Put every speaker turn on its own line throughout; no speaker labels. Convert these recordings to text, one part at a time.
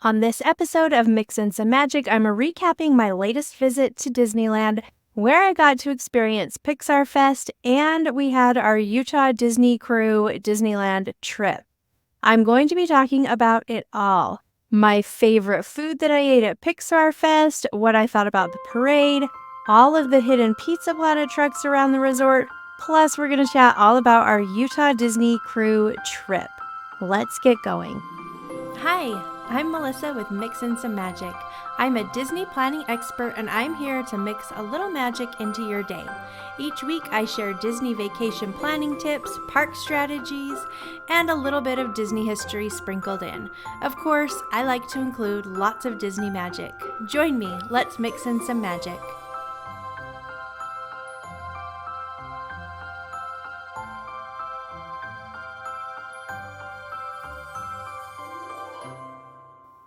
On this episode of Mix and Some Magic, I'm recapping my latest visit to Disneyland, where I got to experience Pixar Fest, and we had our Utah Disney Crew Disneyland trip. I'm going to be talking about it all. My favorite food that I ate at Pixar Fest, what I thought about the parade, all of the hidden Pizza Planet trucks around the resort, plus we're going to chat all about our Utah Disney Crew trip. Let's get going. Hi, I'm Melissa with Mix and Some Magic. I'm a Disney planning expert and I'm here to mix a little magic into your day. Each week I share Disney vacation planning tips, park strategies, and a little bit of Disney history sprinkled in. Of course, I like to include lots of Disney magic. Join me, let's mix in some magic.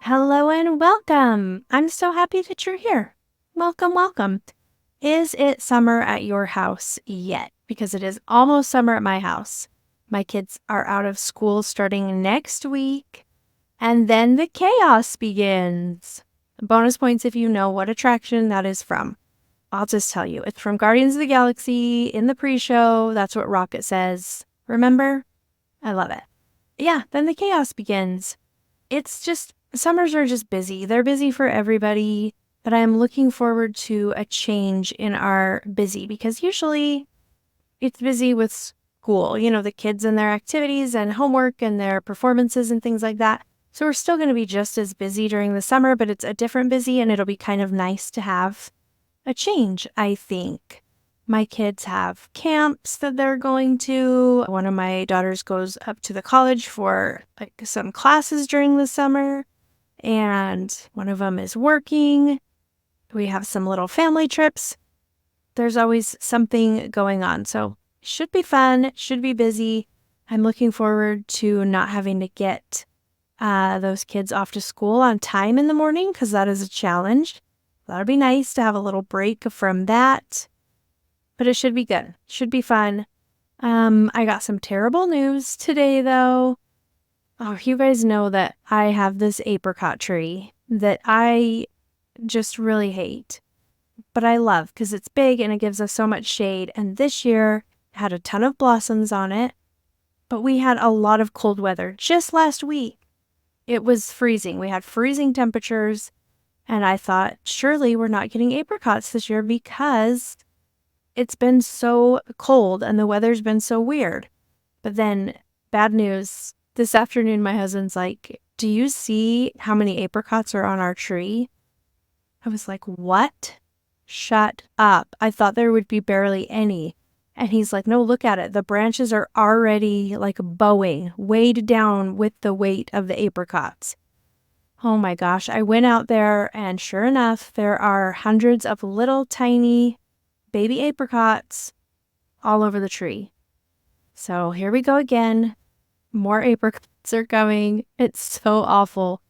Hello and welcome. I'm so happy that you're here. Welcome, welcome. Is it summer at your house yet? Because it is almost summer at my house. My kids are out of school starting next week, and then the chaos begins. Bonus points if you know what attraction that is from. I'll just tell you. It's from Guardians of the Galaxy in the pre-show. That's what Rocket says. Remember? I love it. Yeah, then the chaos begins. Summers are just busy. They're busy for everybody, but I am looking forward to a change in our busy because usually it's busy with school, the kids and their activities and homework and their performances and things like that. So we're still going to be just as busy during the summer, but it's a different busy and it'll be kind of nice to have a change, I think. My kids have camps that they're going to. One of my daughters goes up to the college for some classes during the summer. And one of them is working. We have some little family trips. There's always something going on. So it should be fun. It should be busy. I'm looking forward to not having to get those kids off to school on time in the morning because that is a challenge. That'll be nice to have a little break from that. But it should be good. It should be fun. I got some terrible news today, though. Oh, you guys know that I have this apricot tree that I just really hate, but I love because it's big and it gives us so much shade. And this year had a ton of blossoms on it, but we had a lot of cold weather just last week. It was freezing. We had freezing temperatures, and I thought, surely we're not getting apricots this year because it's been so cold and the weather's been so weird. But then, bad news. This afternoon, my husband's like, do you see how many apricots are on our tree? I was like, what? Shut up. I thought there would be barely any. And he's like, no, look at it. The branches are already bowing, weighed down with the weight of the apricots. Oh my gosh. I went out there and sure enough, there are hundreds of little tiny baby apricots all over the tree. So here we go again. More apricots are coming. It's so awful.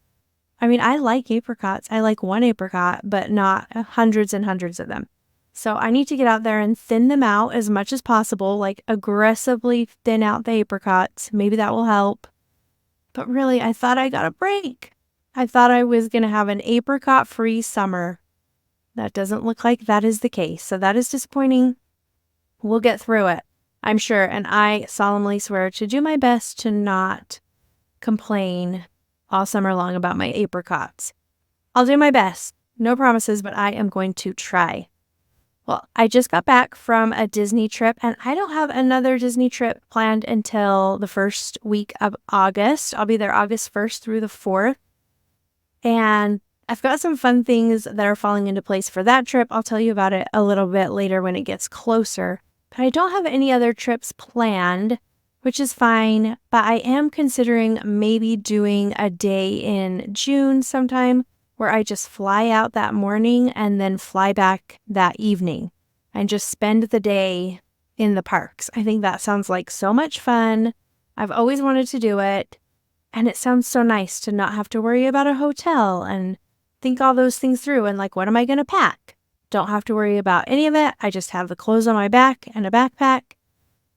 I mean, I like apricots. I like one apricot, but not hundreds and hundreds of them. So I need to get out there and thin them out as much as possible, aggressively thin out the apricots. Maybe that will help. But really, I thought I got a break. I thought I was going to have an apricot-free summer. That doesn't look like that is the case. So that is disappointing. We'll get through it, I'm sure, and I solemnly swear to do my best to not complain all summer long about my apricots. I'll do my best. No promises, but I am going to try. Well, I just got back from a Disney trip, and I don't have another Disney trip planned until the first week of August. I'll be there August 1st through the 4th. And I've got some fun things that are falling into place for that trip. I'll tell you about it a little bit later when it gets closer. But I don't have any other trips planned, which is fine. But I am considering maybe doing a day in June sometime where I just fly out that morning and then fly back that evening and just spend the day in the parks. I think that sounds like so much fun. I've always wanted to do it. And it sounds so nice to not have to worry about a hotel and think all those things through and what am I going to pack? Don't have to worry about any of it. I just have the clothes on my back and a backpack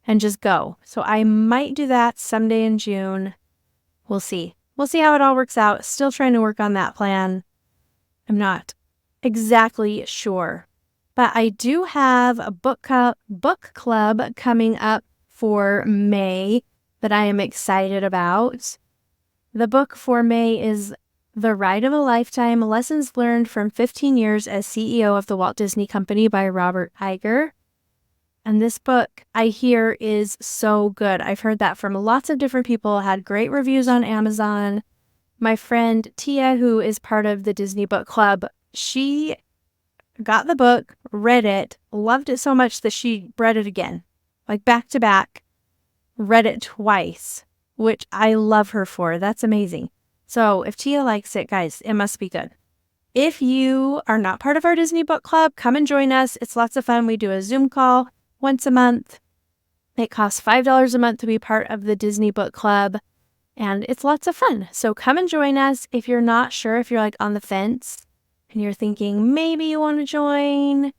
and just go. So I might do that someday in June. We'll see. we'll see how it all works out. Still trying to work on that plan. I'm not exactly sure. But I do have a book club coming up for May that I am excited about. The book for May is The Ride of a Lifetime, Lessons Learned from 15 Years as CEO of the Walt Disney Company by Robert Iger. And this book, I hear, is so good. I've heard that from lots of different people, had great reviews on Amazon. My friend Tia, who is part of the Disney Book Club, she got the book, read it, loved it so much that she read it again, like back to back, read it twice, which I love her for. That's amazing. So if Tia likes it, guys, it must be good. If you are not part of our Disney Book Club, come and join us. It's lots of fun. We do a Zoom call once a month. It costs $5 a month to be part of the Disney Book Club, and it's lots of fun. So come and join us. If you're not sure, if you're like on the fence and you're thinking maybe you want to join,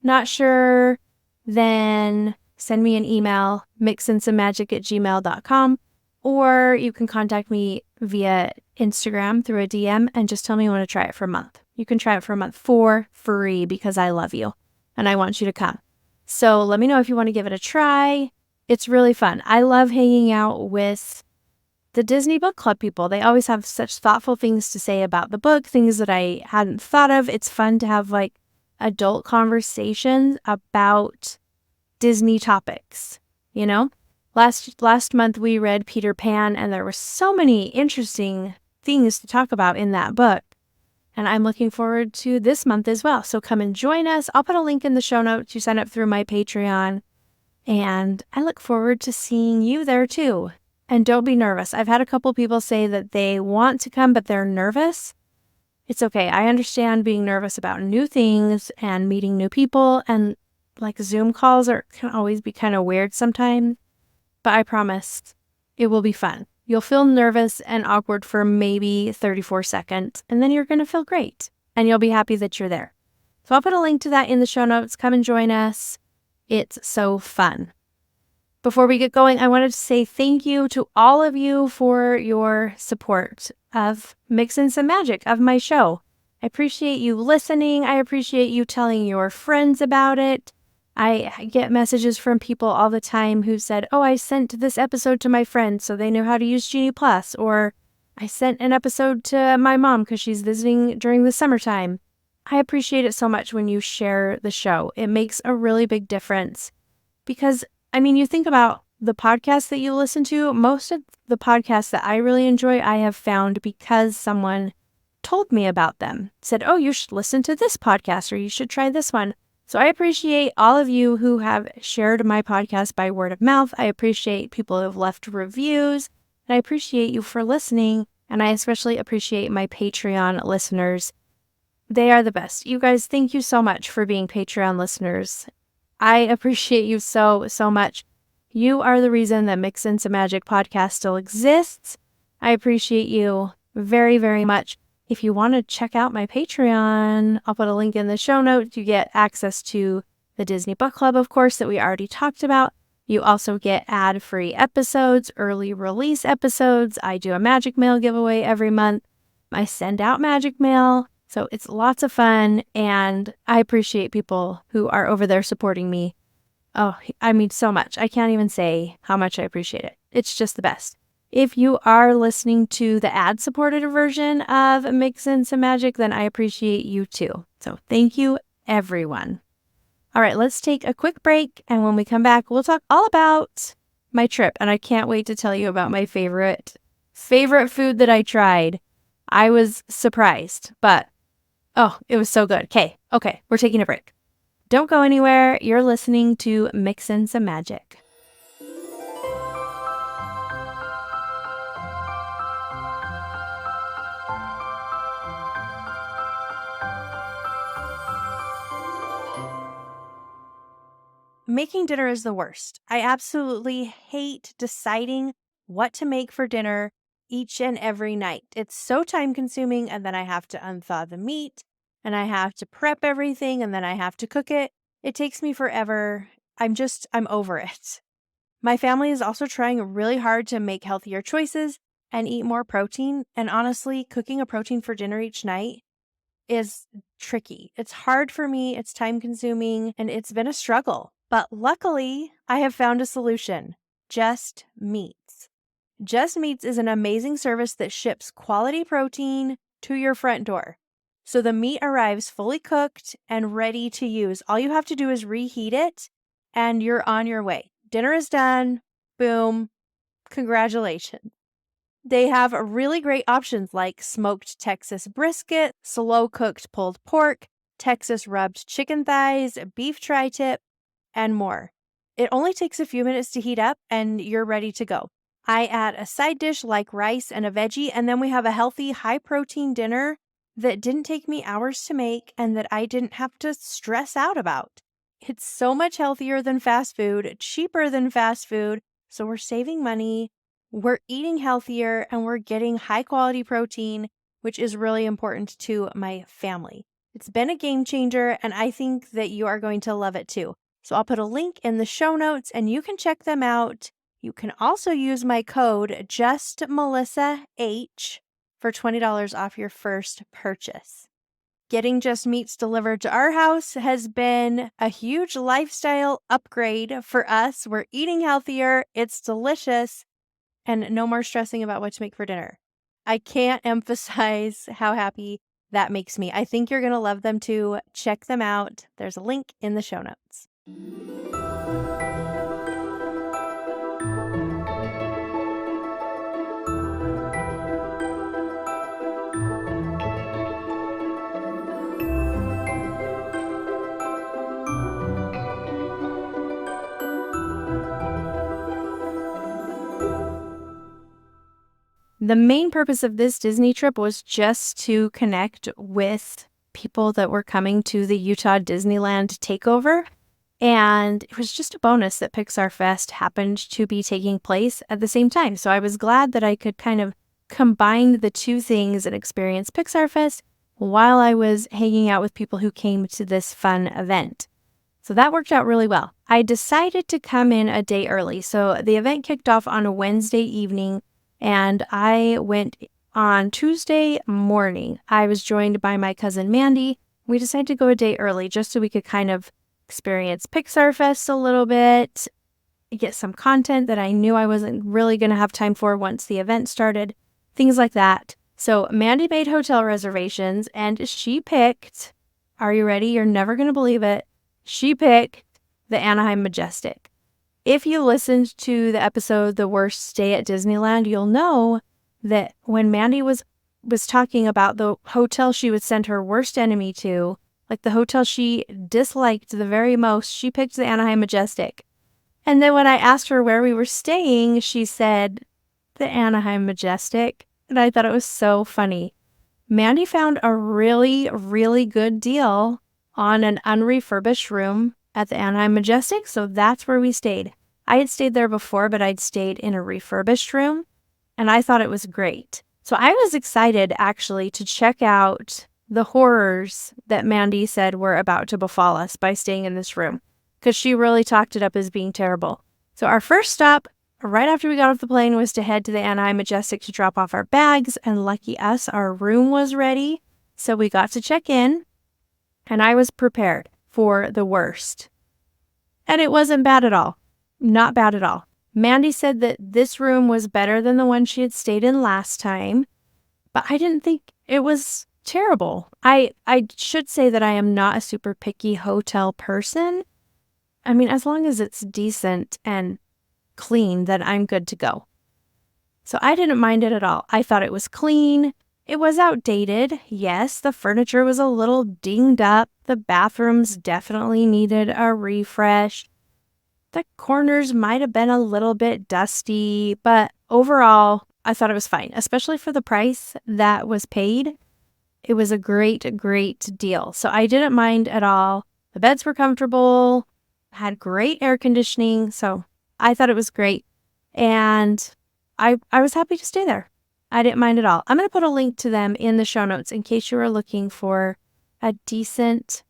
not sure, then send me an email, mixinsomagic@gmail.com, or you can contact me via Instagram through a DM and just tell me you want to try it for a month. You can try it for a month for free because I love you and I want you to come. So let me know if you want to give it a try. It's really fun. I love hanging out with the Disney Book Club people. They always have such thoughtful things to say about the book, things that I hadn't thought of. It's fun to have like adult conversations about Disney topics, you know? Last month we read Peter Pan, and there were so many interesting things to talk about in that book. And I'm looking forward to this month as well. So come and join us. I'll put a link in the show notes. You sign up through my Patreon. And I look forward to seeing you there too. And don't be nervous. I've had a couple people say that they want to come, but they're nervous. It's okay. I understand being nervous about new things and meeting new people. And like Zoom calls can always be kind of weird sometimes. But I promise it will be fun. You'll feel nervous and awkward for maybe 34 seconds, and then you're going to feel great, and you'll be happy that you're there. So I'll put a link to that in the show notes. Come and join us. It's so fun. Before we get going, I wanted to say thank you to all of you for your support of Mixin' Some Magic, of my show. I appreciate you listening. I appreciate you telling your friends about it. I get messages from people all the time who said, oh, I sent this episode to my friend so they know how to use Genie Plus, or I sent an episode to my mom because she's visiting during the summertime. I appreciate it so much when you share the show. It makes a really big difference because, I mean, you think about the podcasts that you listen to, most of the podcasts that I really enjoy, I have found because someone told me about them, said, oh, you should listen to this podcast or you should try this one. So I appreciate all of you who have shared my podcast by word of mouth. I appreciate people who have left reviews, and I appreciate you for listening, and I especially appreciate my Patreon listeners. They are the best. You guys, thank you so much for being Patreon listeners. I appreciate you so, so much. You are the reason that Mixin' Some Magic podcast still exists. I appreciate you very, very much. If you want to check out my Patreon, I'll put a link in the show notes. You get access to the Disney Book Club, of course, that we already talked about. You also get ad-free episodes, early release episodes. I do a Magic Mail giveaway every month. I send out Magic Mail. So it's lots of fun, and I appreciate people who are over there supporting me. Oh, I mean, so much. I can't even say how much I appreciate it. It's just the best. If you are listening to the ad-supported version of Mixin' Some Magic, then I appreciate you too. So thank you, everyone. All right, let's take a quick break, and when we come back, we'll talk all about my trip, and I can't wait to tell you about my favorite food that I tried. I was surprised, but oh, it was so good. Okay, we're taking a break. Don't go anywhere. You're listening to Mixin' Some Magic. Making dinner is the worst. I absolutely hate deciding what to make for dinner each and every night. It's so time consuming, and then I have to unthaw the meat, and I have to prep everything, and then I have to cook it. It takes me forever. I'm over it. My family is also trying really hard to make healthier choices, and eat more protein. And honestly, cooking a protein for dinner each night is tricky. It's hard for me, it's time consuming, and it's been a struggle. But luckily, I have found a solution. Just Meats. Just Meats is an amazing service that ships quality protein to your front door. So the meat arrives fully cooked and ready to use. All you have to do is reheat it and you're on your way. Dinner is done. Boom. Congratulations. They have really great options like smoked Texas brisket, slow-cooked pulled pork, Texas rubbed chicken thighs, beef tri-tip, and more. It only takes a few minutes to heat up and you're ready to go. I add a side dish like rice and a veggie, and then we have a healthy, high-protein dinner that didn't take me hours to make and that I didn't have to stress out about. It's so much healthier than fast food, cheaper than fast food, so we're saving money. We're eating healthier and we're getting high quality protein, which is really important to my family. It's been a game changer and I think that you are going to love it too. So I'll put a link in the show notes and you can check them out. You can also use my code JustMelissaH for $20 off your first purchase. Getting Just Meats delivered to our house has been a huge lifestyle upgrade for us. We're eating healthier, it's delicious, and no more stressing about what to make for dinner. I can't emphasize how happy that makes me. I think you're going to love them too. Check them out. There's a link in the show notes. The main purpose of this Disney trip was just to connect with people that were coming to the Utah Disneyland takeover. And it was just a bonus that Pixar Fest happened to be taking place at the same time. So I was glad that I could kind of combine the two things and experience Pixar Fest while I was hanging out with people who came to this fun event. So that worked out really well. I decided to come in a day early. So the event kicked off on a Wednesday evening and I went on Tuesday morning. I was joined by my cousin Mandy. We decided to go a day early just so we could kind of experience Pixar Fest a little bit, get some content that I knew I wasn't really going to have time for once the event started, things like that. So Mandy made hotel reservations and she picked, are you ready? You're never going to believe it. She picked the Anaheim Majestic. If you listened to the episode, The Worst Stay at Disneyland, you'll know that when Mandy was talking about the hotel she would send her worst enemy to, like the hotel she disliked the very most, she picked the Anaheim Majestic. And then when I asked her where we were staying, she said, the Anaheim Majestic. And I thought it was so funny. Mandy found a really, really good deal on an unrefurbished room at the Anaheim Majestic, so that's where we stayed. I had stayed there before, but I'd stayed in a refurbished room, and I thought it was great. So I was excited, actually, to check out the horrors that Mandy said were about to befall us by staying in this room, because she really talked it up as being terrible. So our first stop, right after we got off the plane, was to head to the Anaheim Majestic to drop off our bags, and lucky us, our room was ready, so we got to check in, and I was prepared for the worst. And it wasn't bad at all. Not bad at all. Mandy said that this room was better than the one she had stayed in last time, but I didn't think it was terrible. I should say that I am not a super picky hotel person. I mean, as long as it's decent and clean, then I'm good to go. So I didn't mind it at all. I thought it was clean. It was outdated. Yes, the furniture was a little dinged up. The bathrooms definitely needed a refresh. The corners might have been a little bit dusty, but overall, I thought it was fine, especially for the price that was paid. It was a great, great deal. So I didn't mind at all. The beds were comfortable, had great air conditioning, so I thought it was great. And I was happy to stay there. I didn't mind at all. I'm going to put a link to them in the show notes in case you are looking for a decent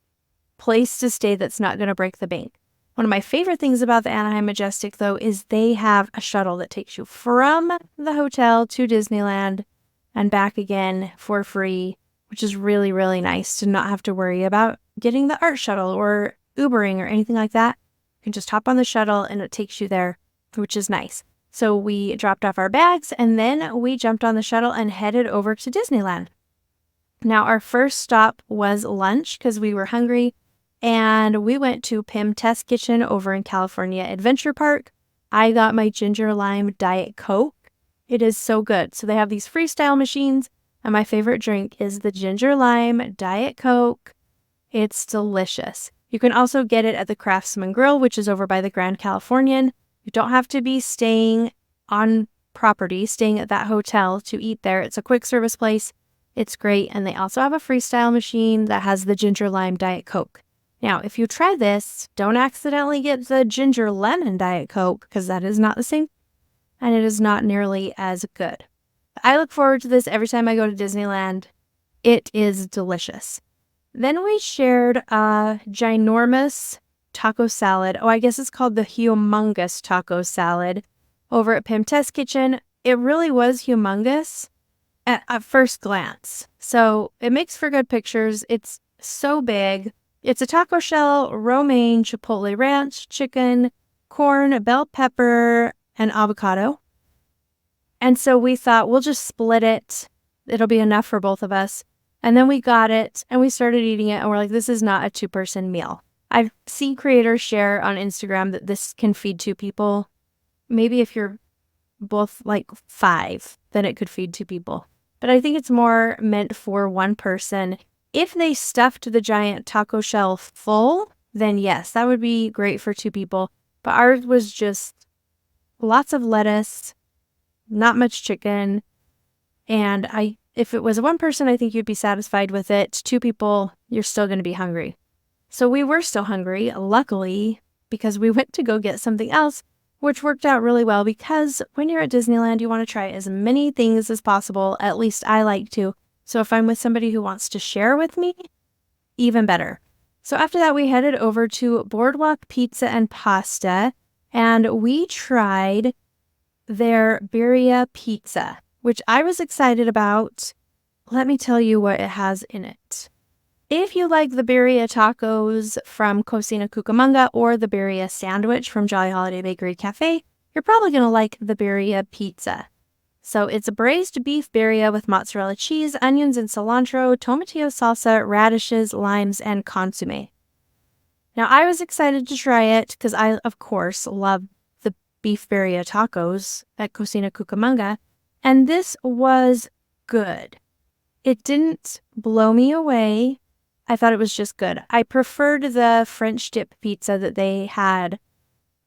place to stay that's not going to break the bank. One of my favorite things about the Anaheim Majestic, though, is they have a shuttle that takes you from the hotel to Disneyland and back again for free, which is really, really nice to not have to worry about getting the art shuttle or Ubering or anything like that. You can just hop on the shuttle and it takes you there, which is nice. So we dropped off our bags and then we jumped on the shuttle and headed over to Disneyland. Now, our first stop was lunch because we were hungry, and we went to Pim Test Kitchen over in California Adventure Park. I got my ginger lime Diet Coke. It is so good. So they have these freestyle machines, and my favorite drink is the ginger lime Diet Coke. It's delicious. You can also get it at the Craftsman Grill, which is over by the Grand Californian. You don't have to be staying on property, staying at that hotel to eat there. It's a quick service place. It's great. And they also have a freestyle machine that has the ginger lime Diet Coke. Now, if you try this, don't accidentally get the ginger lemon Diet Coke because that is not the same and it is not nearly as good. I look forward to this every time I go to Disneyland. It is delicious. Then we shared a ginormous taco salad. Oh, I guess it's called the humongous taco salad over at Pim Test Kitchen. It really was humongous at first glance. So it makes for good pictures. It's so big. It's a taco shell, romaine, chipotle ranch, chicken, corn, bell pepper, and avocado. And so we thought we'll just split it. It'll be enough for both of us. And then we got it and we started eating it and we're like, this is not a 2-person meal. I've seen creators share on Instagram that this can feed 2 people. Maybe if you're both like 5, then it could feed 2 people. But I think it's more meant for 1 person. If they stuffed the giant taco shell full, then yes, that would be great for 2 people. But ours was just lots of lettuce, not much chicken. And if it was 1 person, I think you'd be satisfied with it. 2 people, you're still going to be hungry. So we were still hungry, luckily, because we went to go get something else, which worked out really well because when you're at Disneyland, you want to try as many things as possible. At least I like to. So if I'm with somebody who wants to share with me, even better. So after that, we headed over to Boardwalk Pizza and Pasta, and we tried their birria pizza, which I was excited about. Let me tell you what it has in it. If you like the birria tacos from Cocina Cucamonga or the birria sandwich from Jolly Holiday Bakery Cafe, you're probably going to like the birria pizza. So it's a braised beef birria with mozzarella cheese, onions and cilantro, tomatillo salsa, radishes, limes, and consomme. Now, I was excited to try it because I, of course, love the beef birria tacos at Cocina Cucamonga, and this was good. It didn't blow me away. I thought it was just good. I preferred the French dip pizza that they had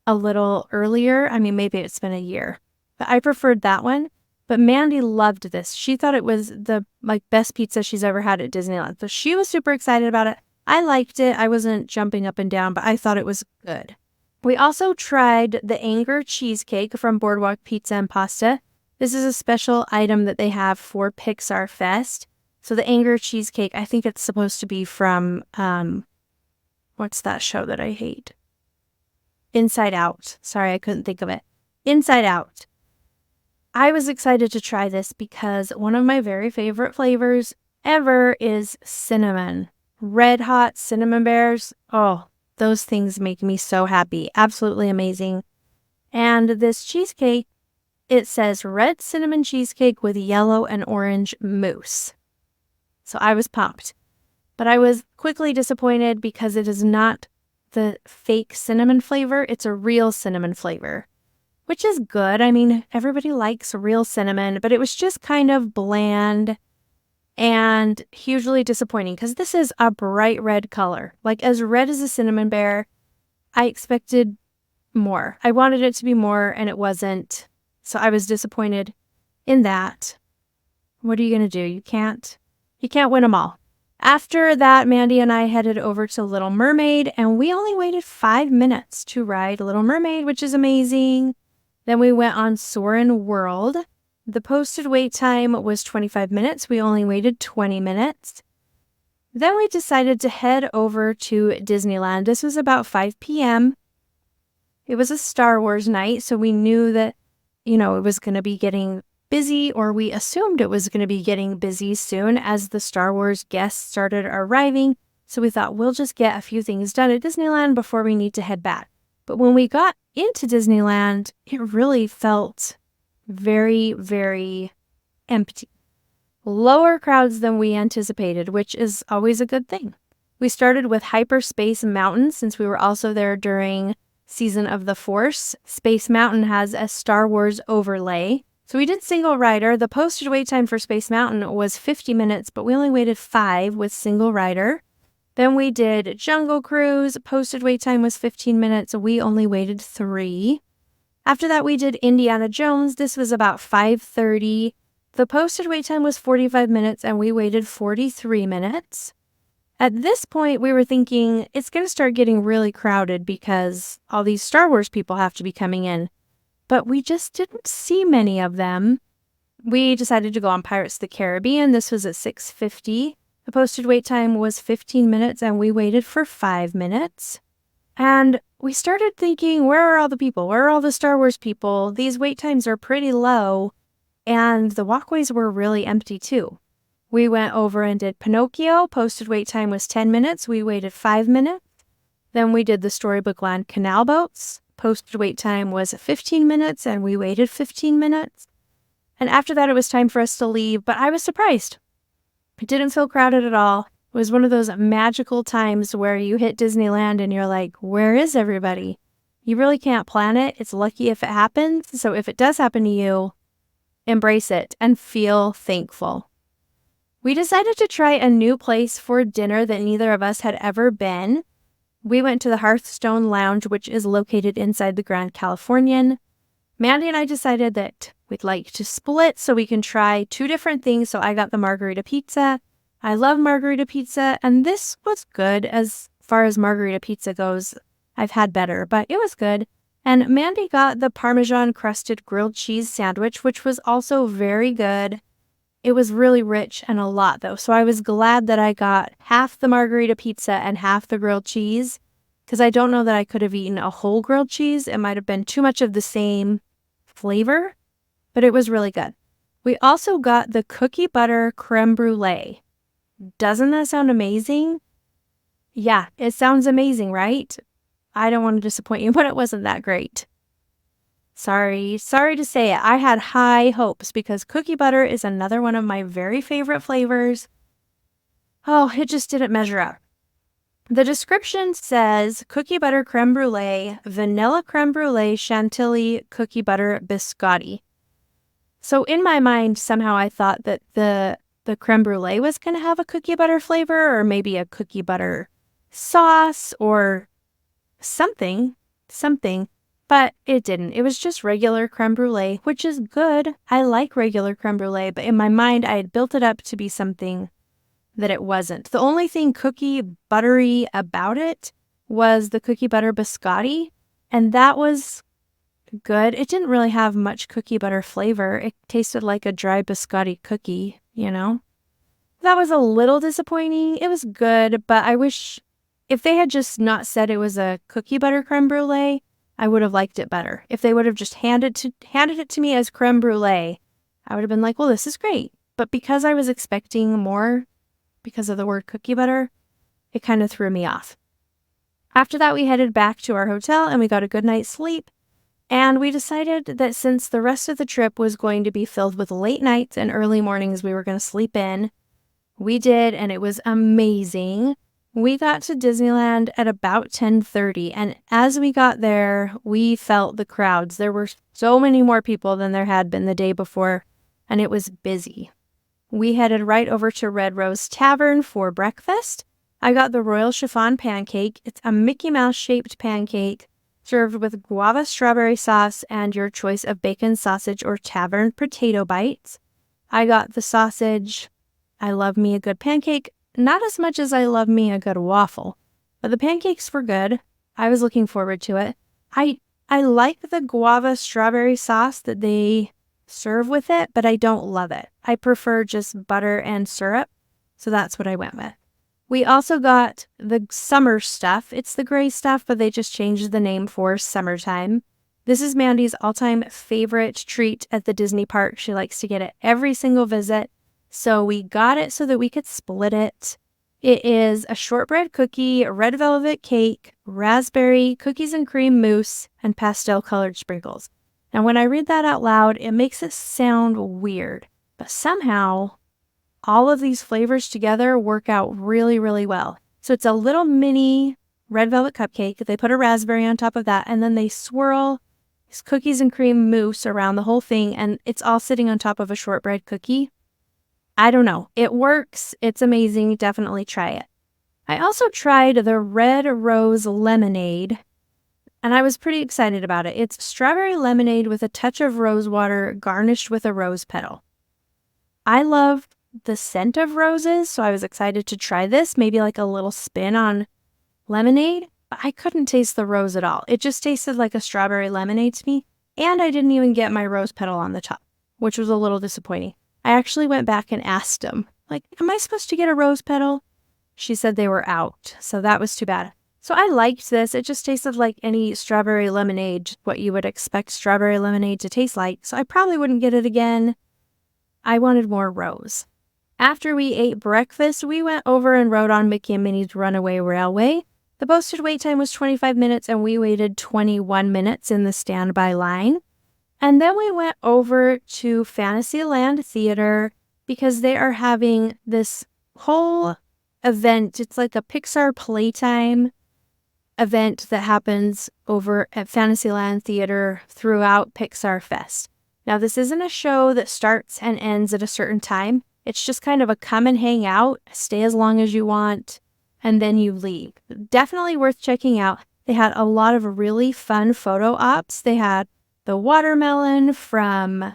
a little earlier. I mean, maybe it's been a year, but I preferred that one. But Mandy loved this. She thought it was the best pizza she's ever had at Disneyland. So she was super excited about it. I liked it. I wasn't jumping up and down, but I thought it was good. We also tried the Anger cheesecake from Boardwalk Pizza and Pasta. This is a special item that they have for Pixar Fest. So the Anger cheesecake, I think it's supposed to be from, what's that show that I hate? Inside Out. Sorry, I couldn't think of it. Inside Out. I was excited to try this because one of my very favorite flavors ever is cinnamon. Red hot cinnamon bears. Oh, those things make me so happy. Absolutely amazing. And this cheesecake, it says red cinnamon cheesecake with yellow and orange mousse. So I was pumped. But I was quickly disappointed because it is not the fake cinnamon flavor. It's a real cinnamon flavor, which is good. I mean, everybody likes real cinnamon, but it was just kind of bland and hugely disappointing because this is a bright red color. Like as red as a cinnamon bear. I expected more. I wanted it to be more and it wasn't. So I was disappointed in that. What are you going to do? You can't win them all. After that, Mandy and I headed over to Little Mermaid and we only waited 5 minutes to ride Little Mermaid, which is amazing. Then we went on Soarin' World. The posted wait time was 25 minutes. We only waited 20 minutes. Then we decided to head over to Disneyland. This was about 5 p.m. It was a Star Wars night, so we knew that, it was going to be getting busy, or we assumed it was going to be getting busy soon as the Star Wars guests started arriving. So we thought we'll just get a few things done at Disneyland before we need to head back. But when we got into Disneyland, it really felt very, very empty. Lower crowds than we anticipated, which is always a good thing. We started with Hyperspace Mountain since we were also there during Season of the Force. Space Mountain has a Star Wars overlay. So we did single rider. The posted wait time for Space Mountain was 50 minutes, but we only waited 5 with single rider. Then we did Jungle Cruise. Posted wait time was 15 minutes. We only waited 3. After that, we did Indiana Jones. This was about 5:30. The posted wait time was 45 minutes, and we waited 43 minutes. At this point, we were thinking it's going to start getting really crowded because all these Star Wars people have to be coming in. But we just didn't see many of them. We decided to go on Pirates of the Caribbean. This was at 6:50. The posted wait time was 15 minutes, and we waited for 5 minutes. And we started thinking, where are all the people? Where are all the Star Wars people? These wait times are pretty low, and the walkways were really empty too. We went over and did Pinocchio. Posted wait time was 10 minutes. We waited 5 minutes. Then we did the Storybook Land canal boats. Posted wait time was 15 minutes, and we waited 15 minutes. And after that, it was time for us to leave, but I was surprised. It didn't feel crowded at all. It was one of those magical times where you hit Disneyland and you're like, where is everybody? You really can't plan it. It's lucky if it happens. So if it does happen to you, embrace it and feel thankful. We decided to try a new place for dinner that neither of us had ever been. We went to the Hearthstone Lounge, which is located inside the Grand Californian. Mandy and I decided that we'd like to split so we can try 2 different things. So I got the margarita pizza. I love margarita pizza, and this was good as far as margarita pizza goes. I've had better, but it was good. And Mandy got the Parmesan crusted grilled cheese sandwich, which was also very good. It was really rich and a lot, though, so I was glad that I got half the margarita pizza and half the grilled cheese, because I don't know that I could have eaten a whole grilled cheese. It might have been too much of the same flavor, but it was really good. We also got the cookie butter creme brulee. Doesn't that sound amazing? Yeah, it sounds amazing, right? I don't want to disappoint you, but it wasn't that great. Sorry to say it. I had high hopes because cookie butter is another one of my very favorite flavors. Oh, it just didn't measure up. The description says cookie butter creme brulee, vanilla creme brulee, chantilly cookie butter biscotti. So in my mind, somehow I thought that the creme brulee was going to have a cookie butter flavor, or maybe a cookie butter sauce or something. But it didn't. It was just regular creme brulee, which is good. I like regular creme brulee, but in my mind, I had built it up to be something that it wasn't. The only thing cookie buttery about it was the cookie butter biscotti, and that was good. It didn't really have much cookie butter flavor. It tasted like a dry biscotti cookie, That was a little disappointing. It was good, but I wish if they had just not said it was a cookie butter creme brulee, I would have liked it better. If they would have just handed it to me as creme brulee, I would have been like, well, this is great. But because I was expecting more because of the word cookie butter, it kind of threw me off. After that, we headed back to our hotel and we got a good night's sleep. And we decided that since the rest of the trip was going to be filled with late nights and early mornings we were going to sleep in, we did, and it was amazing. We got to Disneyland at about 10:30, and as we got there, we felt the crowds. There were so many more people than there had been the day before, and it was busy. We headed right over to Red Rose Tavern for breakfast. I got the Royal Chiffon pancake. It's a Mickey Mouse-shaped pancake served with guava strawberry sauce and your choice of bacon, sausage, or tavern potato bites. I got the sausage. I love me a good pancake. Not as much as I love me a good waffle, but the pancakes were good. I was looking forward to it. I like the guava strawberry sauce that they serve with it, but I don't love it. I prefer just butter and syrup, so that's what I went with. We also got the summer stuff. It's the gray stuff, but they just changed the name for summertime. This is Mandy's all-time favorite treat at the Disney park. She likes to get it every single visit. So we got it so that we could split it. It is a shortbread cookie, red velvet cake, raspberry, cookies and cream mousse, and pastel-colored sprinkles. Now, when I read that out loud, it makes it sound weird, but somehow all of these flavors together work out really, really well. So it's a little mini red velvet cupcake. They put a raspberry on top of that, and then they swirl these cookies and cream mousse around the whole thing, and it's all sitting on top of a shortbread cookie. I don't know. It works. It's amazing. Definitely try it. I also tried the red rose lemonade, and I was pretty excited about it. It's strawberry lemonade with a touch of rose water garnished with a rose petal. I love the scent of roses, so I was excited to try this, maybe like a little spin on lemonade, but I couldn't taste the rose at all. It just tasted like a strawberry lemonade to me, and I didn't even get my rose petal on the top, which was a little disappointing. I actually went back and asked them, like, am I supposed to get a rose petal? She said they were out, so that was too bad. So I liked this. It just tasted like any strawberry lemonade, what you would expect strawberry lemonade to taste like, so I probably wouldn't get it again. I wanted more rose. After we ate breakfast, we went over and rode on Mickey and Minnie's Runaway Railway. The posted wait time was 25 minutes, and we waited 21 minutes in the standby line. And then we went over to Fantasyland Theater because they are having this whole event. It's like a Pixar Playtime event that happens over at Fantasyland Theater throughout Pixar Fest. Now, this isn't a show that starts and ends at a certain time. It's just kind of a come and hang out, stay as long as you want, and then you leave. Definitely worth checking out. They had a lot of really fun photo ops. They had the watermelon from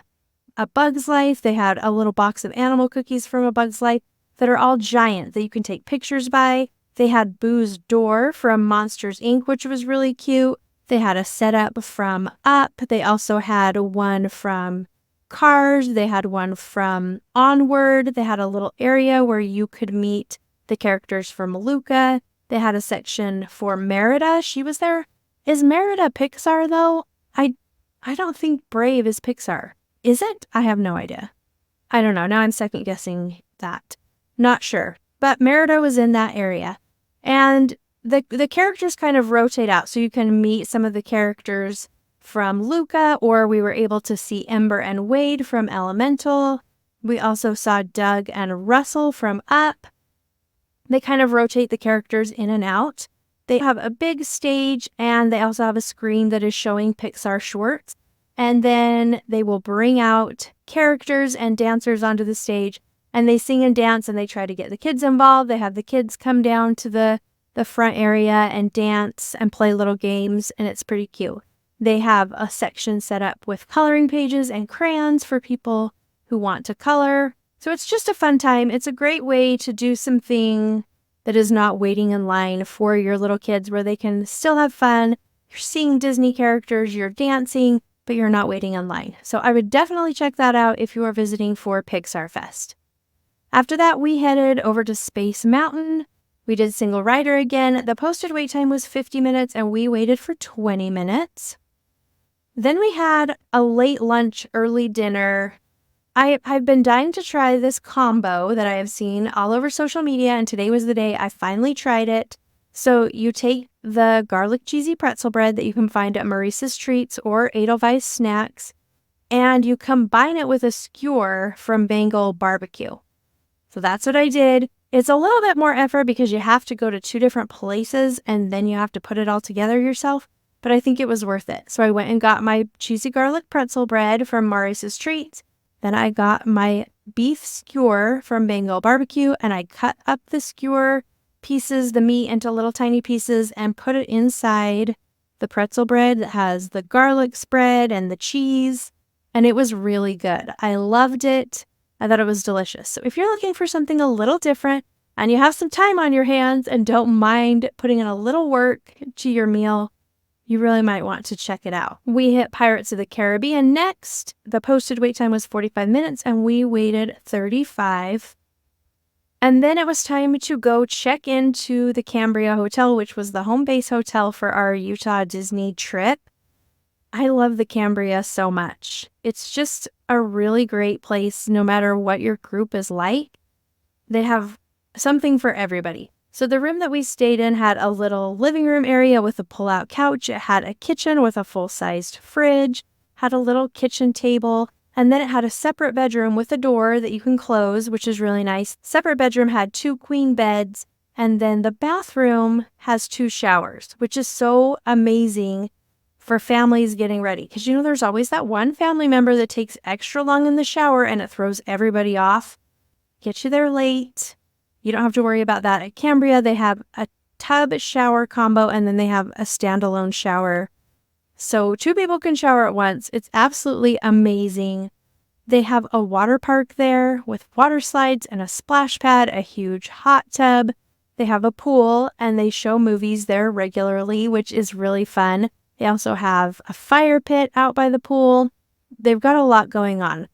A Bug's Life. They had a little box of animal cookies from A Bug's Life that are all giant that you can take pictures by. They had Boo's Door from Monsters, Inc., which was really cute. They had a setup from Up. They also had one from Cars. They had one from Onward. They had a little area where you could meet the characters from Luca. They had a section for Merida. She was there. Is Merida Pixar, though? I don't think Brave is Pixar. Is it? I have no idea. I don't know. Now I'm second guessing that. Not sure. But Merida was in that area. And the characters kind of rotate out. So you can meet some of the characters from Luca, or we were able to see Ember and Wade from Elemental. We also saw Doug and Russell from Up. They kind of rotate the characters in and out. They have a big stage, and they also have a screen that is showing Pixar shorts. And then they will bring out characters and dancers onto the stage, and they sing and dance, and they try to get the kids involved. They have the kids come down to the front area and dance and play little games, and it's pretty cute. They have a section set up with coloring pages and crayons for people who want to color. So it's just a fun time. It's a great way to do something that is not waiting in line for your little kids, where they can still have fun. You're seeing Disney characters, you're dancing, but you're not waiting in line. So I would definitely check that out if you are visiting for Pixar Fest. After that, we headed over to Space Mountain. We did single rider again. The posted wait time was 50 minutes, and we waited for 20 minutes. Then we had a late lunch, early dinner. I've been dying to try this combo that I have seen all over social media, and today was the day I finally tried it. So you take the garlic cheesy pretzel bread that you can find at Maurice's Treats or Edelweiss Snacks, and you combine it with a skewer from Bengal Barbecue. So that's what I did. It's a little bit more effort because you have to go to 2 different places, and then you have to put it all together yourself, but I think it was worth it. So I went and got my cheesy garlic pretzel bread from Maurice's Treats. Then I got my beef skewer from Bengal Barbecue, and I cut up the skewer pieces, the meat, into little tiny pieces and put it inside the pretzel bread that has the garlic spread and the cheese, and it was really good. I loved it. I thought it was delicious. So if you're looking for something a little different and you have some time on your hands and don't mind putting in a little work to your meal, you really might want to check it out. We hit Pirates of the Caribbean next. The posted wait time was 45 minutes, and we waited 35. And then it was time to go check into the Cambria Hotel, which was the home base hotel for our Utah Disney trip. I love the Cambria so much. It's just a really great place no matter what your group is like. They have something for everybody. So the room that we stayed in had a little living room area with a pull-out couch. It had a kitchen with a full-sized fridge, had a little kitchen table, and then it had a separate bedroom with a door that you can close, which is really nice. Separate bedroom had 2 queen beds, and then the bathroom has 2 showers, which is so amazing for families getting ready. Because there's always that one family member that takes extra long in the shower and it throws everybody off. Get you there late. You don't have to worry about that. At Cambria, they have a tub shower combo, and then they have a standalone shower. So 2 people can shower at once. It's absolutely amazing. They have a water park there with water slides and a splash pad, a huge hot tub. They have a pool, and they show movies there regularly, which is really fun. They also have a fire pit out by the pool. They've got a lot going on.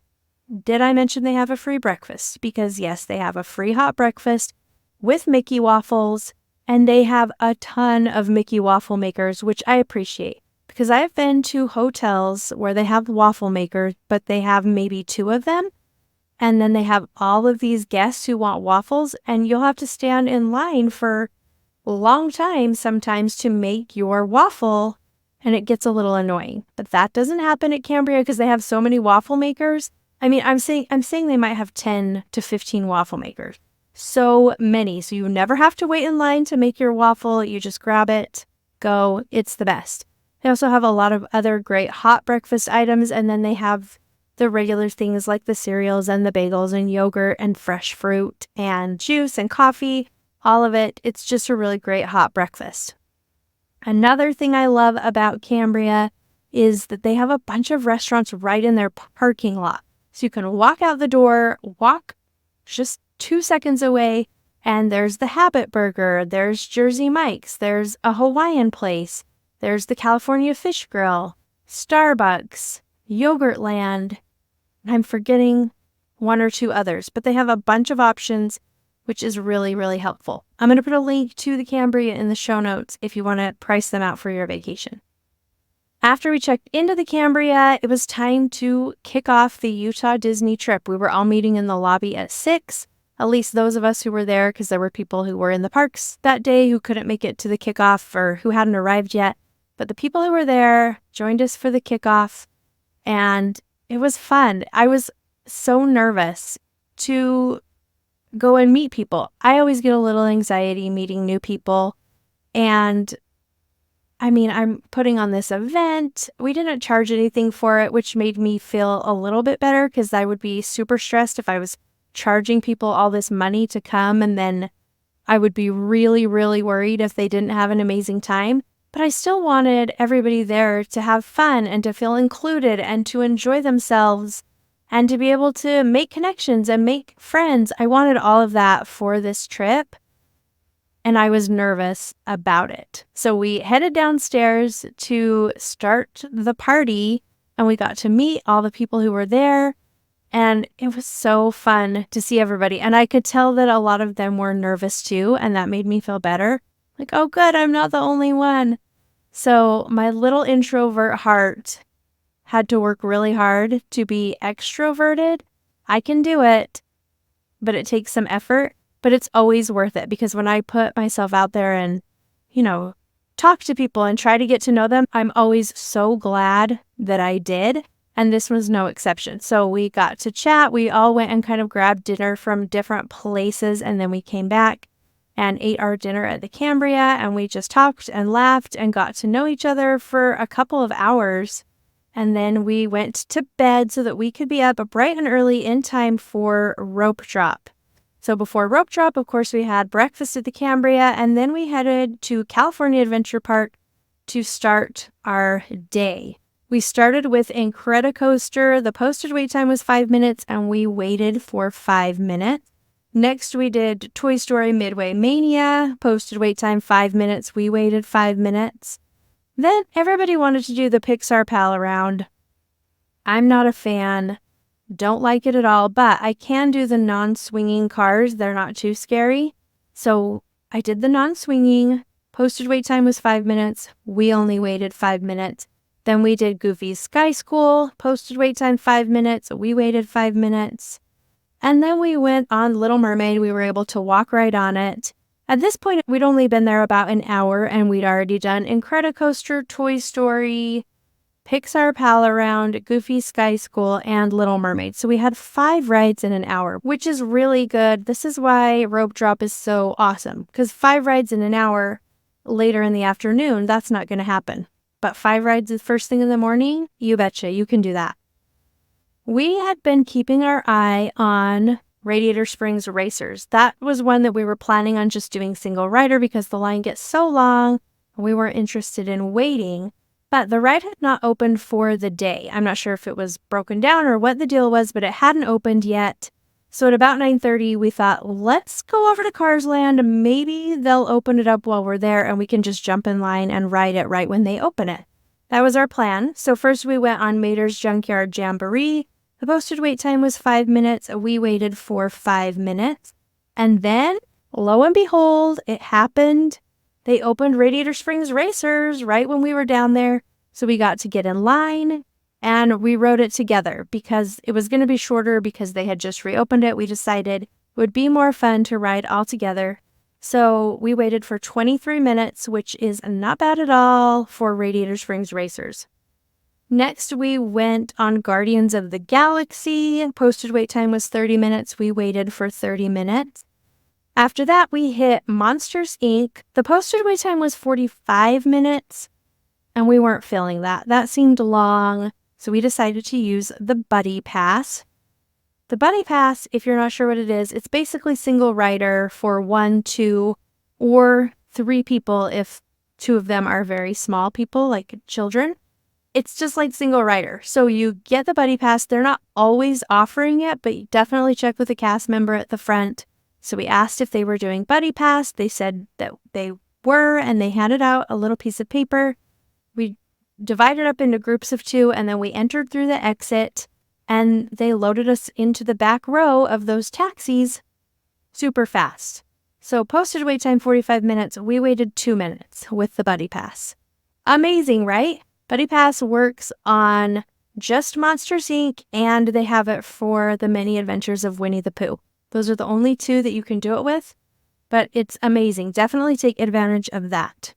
Did I mention they have a free breakfast? Because yes, they have a free hot breakfast with Mickey waffles, and they have a ton of Mickey waffle makers, which I appreciate. Because I have been to hotels where they have waffle makers, but they have maybe 2 of them, and then they have all of these guests who want waffles, and you'll have to stand in line for a long time sometimes to make your waffle, and it gets a little annoying. But that doesn't happen at Cambria because they have so many waffle makers. I mean, I'm saying they might have 10 to 15 waffle makers. So many. So you never have to wait in line to make your waffle. You just grab it, go. It's the best. They also have a lot of other great hot breakfast items, and then they have the regular things like the cereals and the bagels and yogurt and fresh fruit and juice and coffee, all of it. It's just a really great hot breakfast. Another thing I love about Cambria is that they have a bunch of restaurants right in their parking lot. So you can walk out the door, walk just 2 seconds away, and there's the Habit Burger, there's Jersey Mike's, there's a Hawaiian place, there's the California Fish Grill, Starbucks, Yogurtland. I'm forgetting 1 or 2 others, but they have a bunch of options, which is really, really helpful. I'm going to put a link to the Cambria in the show notes if you want to price them out for your vacation. After we checked into the Cambria, it was time to kick off the Utah Disney trip. We were all meeting in the lobby at 6, at least those of us who were there, because there were people who were in the parks that day who couldn't make it to the kickoff or who hadn't arrived yet. But the people who were there joined us for the kickoff, and it was fun. I was so nervous to go and meet people. I always get a little anxiety meeting new people, and I'm putting on this event. We didn't charge anything for it, which made me feel a little bit better because I would be super stressed if I was charging people all this money to come, and then I would be really, really worried if they didn't have an amazing time. But I still wanted everybody there to have fun and to feel included and to enjoy themselves and to be able to make connections and make friends. I wanted all of that for this trip, and I was nervous about it. So we headed downstairs to start the party, and we got to meet all the people who were there, and it was so fun to see everybody. And I could tell that a lot of them were nervous too, and that made me feel better. Like, oh good, I'm not the only one. So my little introvert heart had to work really hard to be extroverted. I can do it, but it takes some effort. But it's always worth it, because when I put myself out there and, talk to people and try to get to know them, I'm always so glad that I did. And this was no exception. So we got to chat. We all went and kind of grabbed dinner from different places. And then we came back and ate our dinner at the Cambria. And we just talked and laughed and got to know each other for a couple of hours. And then we went to bed so that we could be up bright and early in time for rope drop. So before rope drop, of course, we had breakfast at the Cambria, and then we headed to California Adventure Park to start our day. We started with Incredicoaster. The posted wait time was 5 minutes, and we waited for 5 minutes. Next, we did Toy Story Midway Mania. Posted wait time 5 minutes. We waited 5 minutes. Then everybody wanted to do the Pixar Pal around. I'm not a fan. Don't like it at all, but I can do the non-swinging cars. They're not too scary. So I did the non-swinging. Posted wait time was 5 minutes. We only waited 5 minutes. Then we did Goofy's Sky School. Posted wait time 5 minutes. We waited 5 minutes. And then we went on Little Mermaid. We were able to walk right on it. At this point, we'd only been there about an hour, and we'd already done Incredicoaster, Toy Story, Pixar Pal Around, Goofy's Sky School, and Little Mermaid. So we had 5 rides in an hour, which is really good. This is why Rope Drop is so awesome, because 5 rides in an hour later in the afternoon, that's not going to happen. But 5 rides the first thing in the morning, you betcha, you can do that. We had been keeping our eye on Radiator Springs Racers. That was one that we were planning on just doing single rider because the line gets so long, and we weren't interested in waiting. But the ride had not opened for the day. I'm not sure if it was broken down or what the deal was, but it hadn't opened yet. So at about 9:30, we thought, let's go over to Cars Land. Maybe they'll open it up while we're there and we can just jump in line and ride it right when they open it. That was our plan. So first we went on Mater's Junkyard Jamboree. The posted wait time was 5 minutes. We waited for 5 minutes. And then, lo and behold, it happened. They opened Radiator Springs Racers right when we were down there. So we got to get in line and we rode it together because it was going to be shorter because they had just reopened it. We decided it would be more fun to ride all together. So we waited for 23 minutes, which is not bad at all for Radiator Springs Racers. Next, we went on Guardians of the Galaxy. Posted wait time was 30 minutes. We waited for 30 minutes. After that, we hit Monsters, Inc. The posted wait time was 45 minutes, and we weren't feeling that. That seemed long, so we decided to use the Buddy Pass. The Buddy Pass, if you're not sure what it is, it's basically single rider for 1, 2, or 3 people if 2 of them are very small people, like children. It's just like single rider. So you get the Buddy Pass. They're not always offering it, but you definitely check with a cast member at the front. So we asked if they were doing Buddy Pass. They said that they were, and they handed out a little piece of paper. We divided up into groups of 2, and then we entered through the exit, and they loaded us into the back row of those taxis super fast. So posted wait time 45 minutes. We waited 2 minutes with the Buddy Pass. Amazing, right? Buddy Pass works on just Monsters, Inc., and they have it for the Many Adventures of Winnie the Pooh. Those are the only 2 that you can do it with, but it's amazing. Definitely take advantage of that.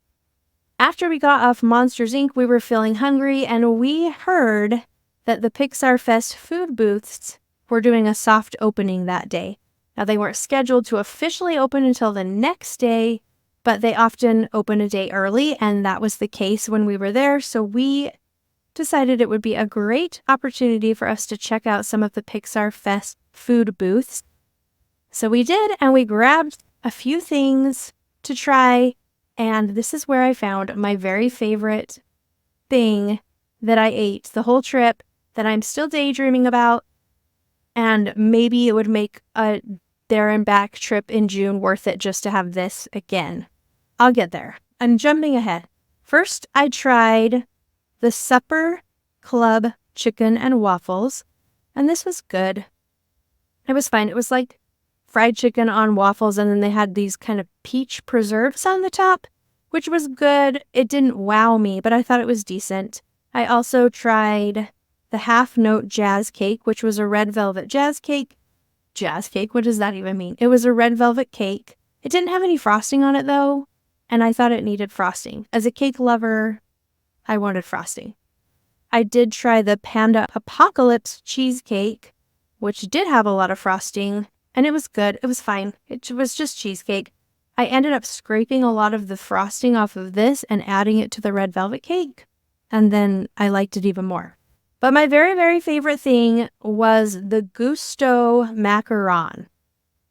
After we got off Monsters, Inc., we were feeling hungry, and we heard that the Pixar Fest food booths were doing a soft opening that day. Now, they weren't scheduled to officially open until the next day, but they often open a day early, and that was the case when we were there. So we decided it would be a great opportunity for us to check out some of the Pixar Fest food booths. So we did, and we grabbed a few things to try, and this is where I found my very favorite thing that I ate the whole trip that I'm still daydreaming about, and maybe it would make a there and back trip in June worth it just to have this again. I'll get there. I'm jumping ahead. First, I tried the Supper Club chicken and waffles, and this was good. It was fine. It was like fried chicken on waffles, and then they had these kind of peach preserves on the top, which was good. It didn't wow me, but I thought it was decent. I also tried the half-note jazz cake, which was a red velvet jazz cake. Jazz cake? What does that even mean? It was a red velvet cake. It didn't have any frosting on it, though, and I thought it needed frosting. As a cake lover, I wanted frosting. I did try the Panda Apocalypse cheesecake, which did have a lot of frosting, and it was good. It was fine. It was just cheesecake. I ended up scraping a lot of the frosting off of this and adding it to the red velvet cake, and then I liked it even more. But my very, very favorite thing was the Gusto macaron.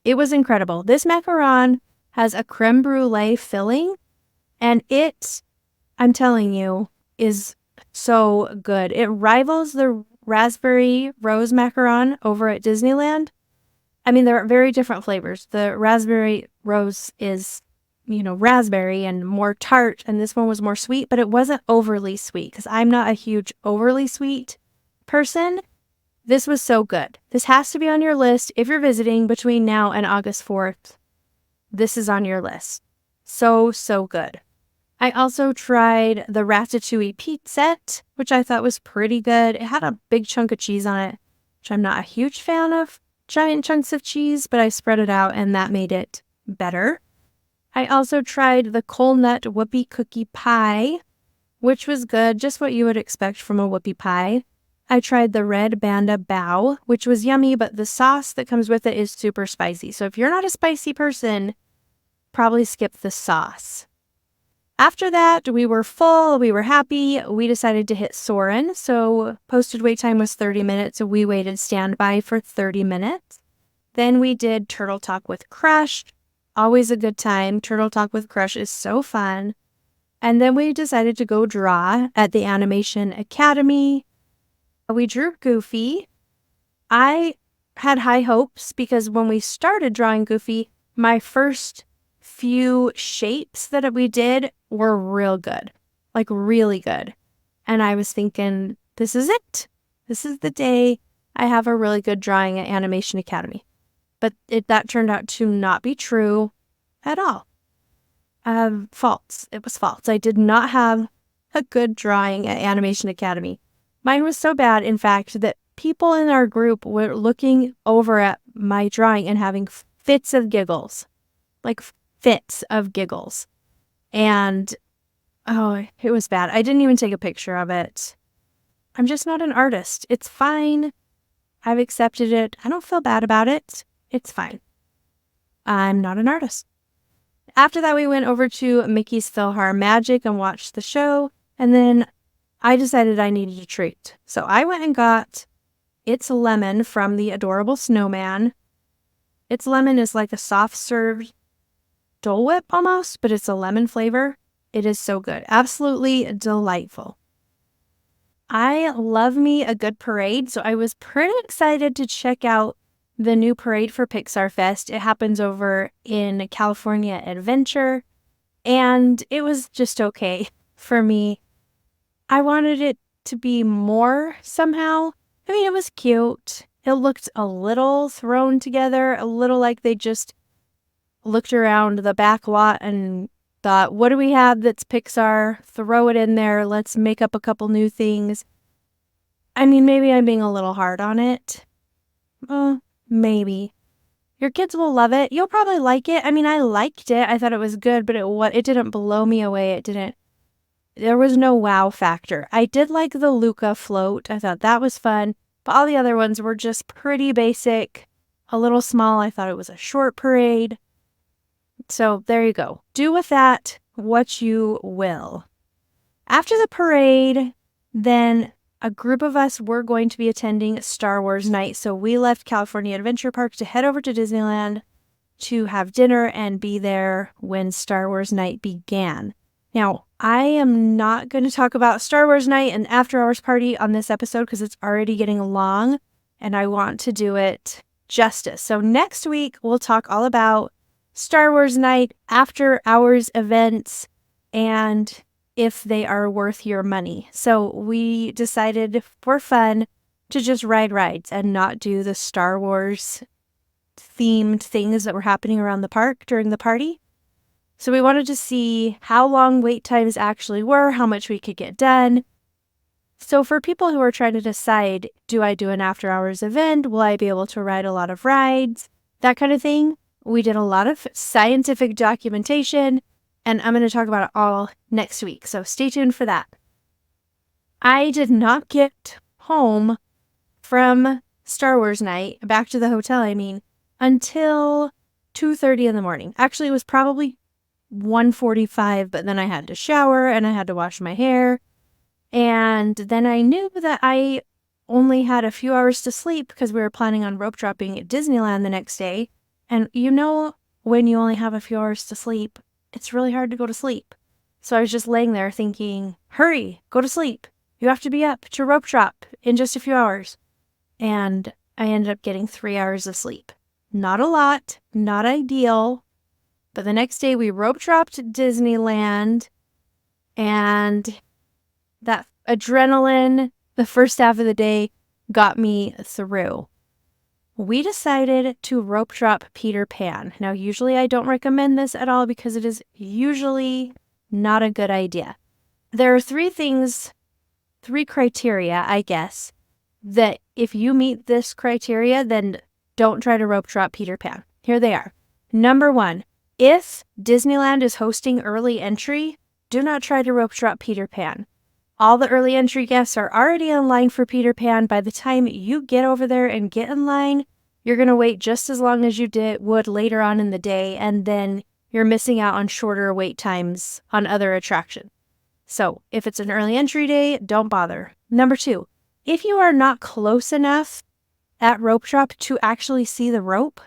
It was incredible. This macaron has a creme brulee filling, and it, I'm telling you, is so good. It rivals the raspberry rose macaron over at Disneyland. I mean, there are very different flavors. The raspberry rose is, raspberry and more tart, and this one was more sweet, but it wasn't overly sweet because I'm not a huge overly sweet person. This was so good. This has to be on your list if you're visiting between now and August 4th. This is on your list. So, so good. I also tried the Ratatouille Pizza, which I thought was pretty good. It had a big chunk of cheese on it, which I'm not a huge fan of giant chunks of cheese, but I spread it out and that made it better. I also tried the Coalnut Whoopie Cookie Pie, which was good, just what you would expect from a whoopie pie. I tried the Red Banda Bao, which was yummy, but the sauce that comes with it is super spicy. So if you're not a spicy person, probably skip the sauce. After that, we were full, we were happy, we decided to hit Soarin', so posted wait time was 30 minutes, so we waited standby for 30 minutes. Then we did Turtle Talk with Crush, always a good time. Turtle Talk with Crush is so fun. And then we decided to go draw at the Animation Academy. We drew Goofy. I had high hopes because when we started drawing Goofy, my first few shapes that we did were real good, like really good. And I was thinking, this is it. This is the day I have a really good drawing at Animation Academy. But that turned out to not be true at all. False. It was false. I did not have a good drawing at Animation Academy. Mine was so bad, in fact, that people in our group were looking over at my drawing and having fits of giggles. Like fits of giggles. And, oh, it was bad. I didn't even take a picture of it. I'm just not an artist. It's fine. I've accepted it. I don't feel bad about it. It's fine. I'm not an artist. After that, we went over to Mickey's PhilharMagic and watched the show. And then I decided I needed a treat. So I went and got It's Lemon from the Adorable Snowman. It's Lemon is like a soft-served Dole Whip almost, but it's a lemon flavor. It is so good. Absolutely delightful. I love me a good parade, so I was pretty excited to check out the new parade for Pixar Fest. It happens over in California Adventure, and it was just okay for me. I wanted it to be more somehow. I mean, it was cute. It looked a little thrown together, a little like they just looked around the back lot and thought, what do we have that's Pixar? Throw it in there. Let's make up a couple new things. I mean, maybe I'm being a little hard on it. Maybe. Your kids will love it. You'll probably like it. I mean, I liked it. I thought it was good, but it didn't blow me away. There was no wow factor. I did like the Luca float. I thought that was fun, but all the other ones were just pretty basic, a little small. I thought it was a short parade. So there you go. Do with that what you will. After the parade, then a group of us were going to be attending Star Wars night. So we left California Adventure Park to head over to Disneyland to have dinner and be there when Star Wars night began. Now, I am not going to talk about Star Wars night and after hours party on this episode because it's already getting long and I want to do it justice. So next week, we'll talk all about Star Wars night, after hours events, and if they are worth your money. So we decided for fun to just ride rides and not do the Star Wars themed things that were happening around the park during the party. So we wanted to see how long wait times actually were, how much we could get done. So for people who are trying to decide, do I do an after hours event? Will I be able to ride a lot of rides? That kind of thing. We did a lot of scientific documentation, and I'm going to talk about it all next week, so stay tuned for that. I did not get home from Star Wars night, back to the hotel, until 2:30 in the morning. Actually, it was probably 1:45, but then I had to shower, and I had to wash my hair, and then I knew that I only had a few hours to sleep because we were planning on rope dropping at Disneyland the next day. And when you only have a few hours to sleep, it's really hard to go to sleep. So I was just laying there thinking, hurry, go to sleep. You have to be up to rope drop in just a few hours. And I ended up getting 3 hours of sleep. Not a lot, not ideal. But the next day we rope dropped at Disneyland, and that adrenaline, the first half of the day, got me through. We decided to rope drop Peter Pan. Now, usually I don't recommend this at all because it is usually not a good idea. There are three criteria, I guess, that if you meet this criteria, then don't try to rope drop Peter Pan. Here they are. Number 1, if Disneyland is hosting early entry, do not try to rope drop Peter Pan. All the early entry guests are already in line for Peter Pan. By the time you get over there and get in line, you're going to wait just as long as you would later on in the day, and then you're missing out on shorter wait times on other attractions. So if it's an early entry day, don't bother. Number 2, if you are not close enough at rope drop to actually see the rope,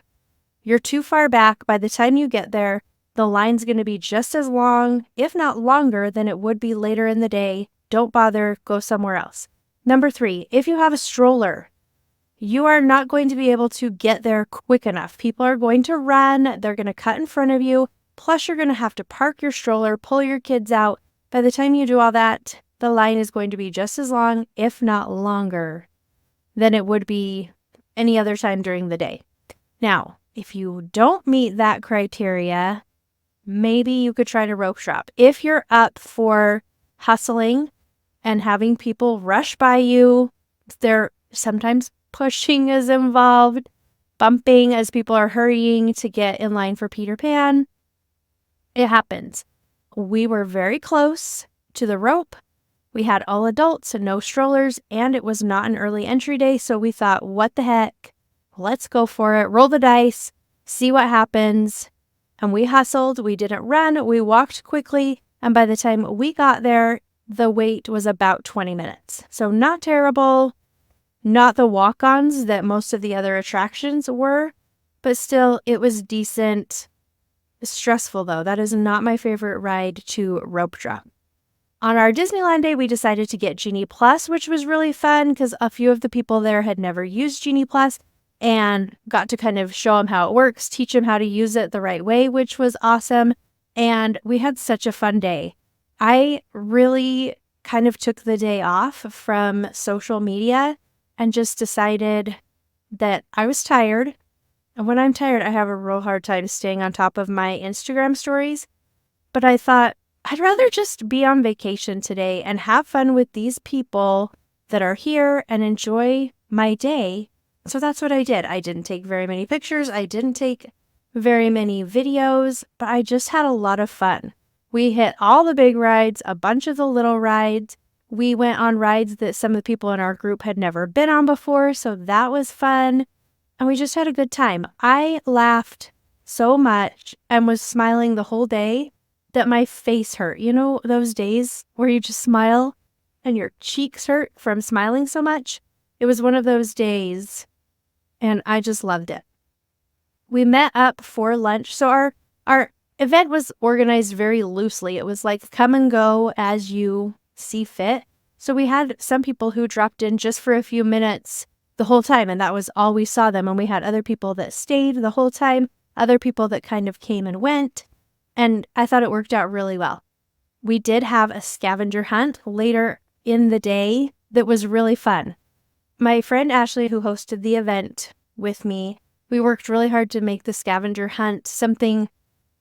you're too far back. By the time you get there, the line's going to be just as long, if not longer, than it would be later in the day. Don't bother, go somewhere else. Number 3, if you have a stroller, you are not going to be able to get there quick enough. People are going to run, they're going to cut in front of you, plus you're going to have to park your stroller, pull your kids out. By the time you do all that, the line is going to be just as long, if not longer, than it would be any other time during the day. Now, if you don't meet that criteria, maybe you could try to rope drop. If you're up for hustling and having people rush by you, they're sometimes pushing is involved, bumping as people are hurrying to get in line for Peter Pan. It happens. We were very close to the rope. We had all adults and no strollers, and it was not an early entry day, so we thought, what the heck? Let's go for it. Roll the dice, see what happens. And we hustled. We didn't run. We walked quickly. And by the time we got there, the wait was about 20 minutes. So not terrible, not the walk-ons that most of the other attractions were, but still it was decent. Stressful though. That is not my favorite ride to rope drop. On our Disneyland day, we decided to get Genie Plus, which was really fun because a few of the people there had never used Genie Plus and got to kind of show them how it works, teach them how to use it the right way, which was awesome. And we had such a fun day. I really kind of took the day off from social media and just decided that I was tired. And when I'm tired, I have a real hard time staying on top of my Instagram stories. But I thought, I'd rather just be on vacation today and have fun with these people that are here and enjoy my day. So that's what I did. I didn't take very many pictures. I didn't take very many videos, but I just had a lot of fun. We hit all the big rides, a bunch of the little rides. We went on rides that some of the people in our group had never been on before, so that was fun. And we just had a good time. I laughed so much and was smiling the whole day that my face hurt. You know those days where you just smile and your cheeks hurt from smiling so much? It was one of those days, and I just loved it. We met up for lunch. So our event was organized very loosely. It was like come and go as you see fit. So we had some people who dropped in just for a few minutes the whole time, and that was all we saw them. And we had other people that stayed the whole time, other people that kind of came and went, and I thought it worked out really well. We did have a scavenger hunt later in the day that was really fun. My friend Ashley, who hosted the event with me, we worked really hard to make the scavenger hunt something